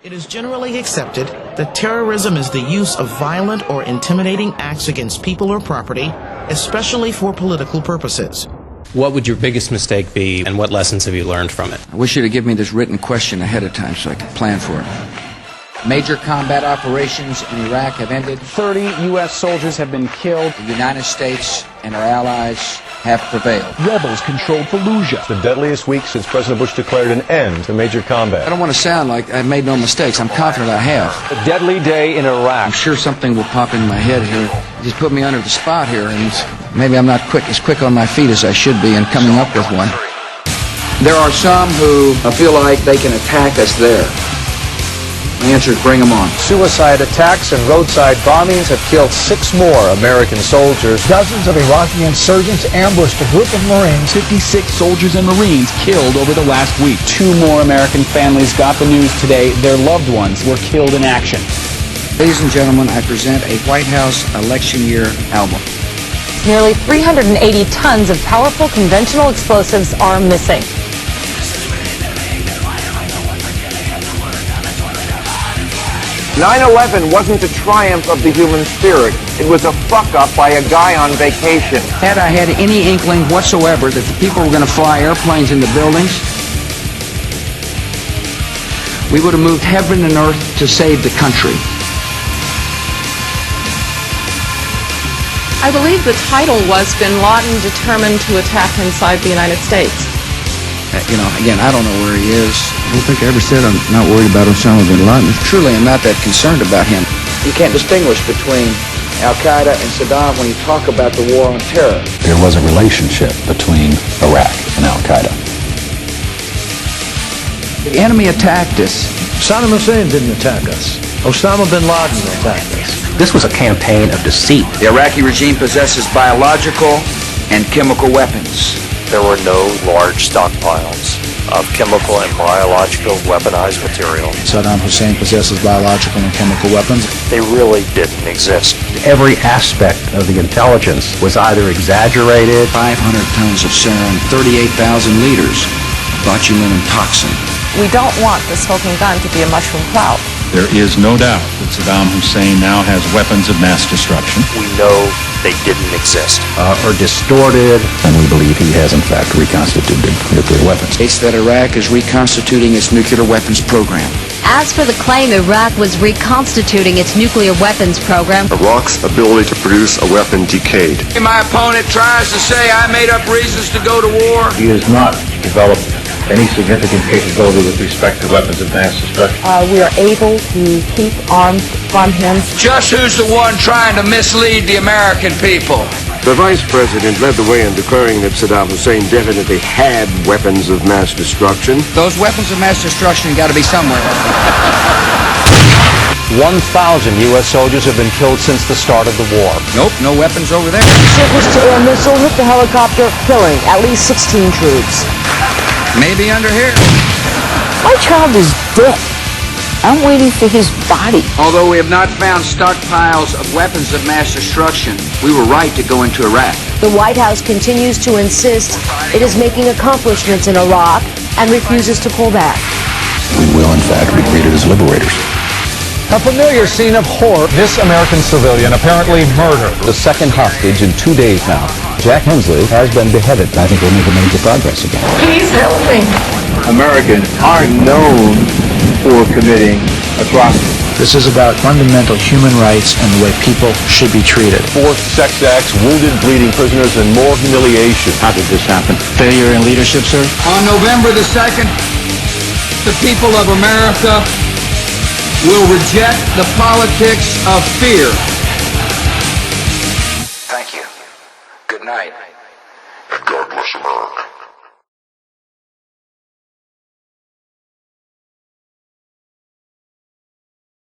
It is generally accepted that terrorism is the use of violent or intimidating acts against people or property, especially for political purposes. What would your biggest mistake be, and what lessons have you learned from it? I wish you to give me this written question ahead of time so I could plan for it. Major combat operations in Iraq have ended. 30 U.S. soldiers have been killed. The United States and our allies have prevailed. Rebels controlled Fallujah. The deadliest week since President Bush declared an end to major combat. I don't want to sound like I've made no mistakes. I'm confident I have. A deadly day in Iraq. I'm sure something will pop in my head here. Just put me under the spot here, and maybe I'm not as quick on my feet as I should be in coming up with one. There are some who feel like they can attack us there. The answer is bring them on. Suicide attacks and roadside bombings have killed 6 more American soldiers. Dozens of Iraqi insurgents ambushed a group of Marines. 56 soldiers and Marines killed over the last week. 2 more American families got the news today their loved ones were killed in action. Ladies and gentlemen, I present a White House election year album. Nearly 380 tons of powerful conventional explosives are missing. 9/11 wasn't a triumph of the human spirit. It was a fuck-up by a guy on vacation. Had I had any inkling whatsoever that the people were going to fly airplanes into buildings, we would have moved heaven and earth to save the country. I believe the title was Bin Laden determined to attack inside the United States. Again, I don't know where he is. I don't think I ever said I'm not worried about Osama bin Laden. Truly, I'm not that concerned about him. You can't distinguish between Al-Qaeda and Saddam when you talk about the war on terror. There was a relationship between Iraq and Al-Qaeda. The enemy attacked us. Saddam Hussein didn't attack us. Osama bin Laden attacked us. This was a campaign of deceit. The Iraqi regime possesses biological and chemical weapons. There were no large stockpiles of chemical and biological weaponized material. Saddam Hussein possesses biological and chemical weapons. They really didn't exist. Every aspect of the intelligence was either exaggerated. 500 tons of sarin, 38,000 liters of botulinum toxin. We don't want the smoking gun to be a mushroom cloud. There is no doubt that Saddam Hussein now has weapons of mass destruction. We know they didn't exist. Or distorted, and we believe he has in fact reconstituted nuclear weapons. It's that Iraq is reconstituting its nuclear weapons program. As for the claim Iraq was reconstituting its nuclear weapons program, Iraq's ability to produce a weapon decayed. My opponent tries to say I made up reasons to go to war. He has not developed any significant capability with respect to weapons of mass destruction. We are able to keep arms from him. Just who's the one trying to mislead the American people? The vice president led the way in declaring that Saddam Hussein definitely had weapons of mass destruction. Those weapons of mass destruction got to be somewhere. 1,000 U.S. soldiers have been killed since the start of the war. Nope, no weapons over there. Surface-to-air missile hit the helicopter, killing at least 16 troops. Maybe under here. My child is dead. I'm waiting for his body. Although we have not found stockpiles of weapons of mass destruction, we were right to go into Iraq. The White House continues to insist it is making accomplishments in Iraq and refuses to pull back. We will in fact be greeted as liberators. A familiar scene of horror. This American civilian apparently murdered. The second hostage in 2 days now. Jack Hensley has been beheaded. I think we'll make a major progress again. Please help me. Americans are known for committing atrocities. This is about fundamental human rights and the way people should be treated. Forced sex acts, wounded, bleeding prisoners, and more humiliation. How did this happen? Failure in leadership, sir? On November the 2nd, the people of America will reject the politics of fear. Thank you. Good night. God bless America.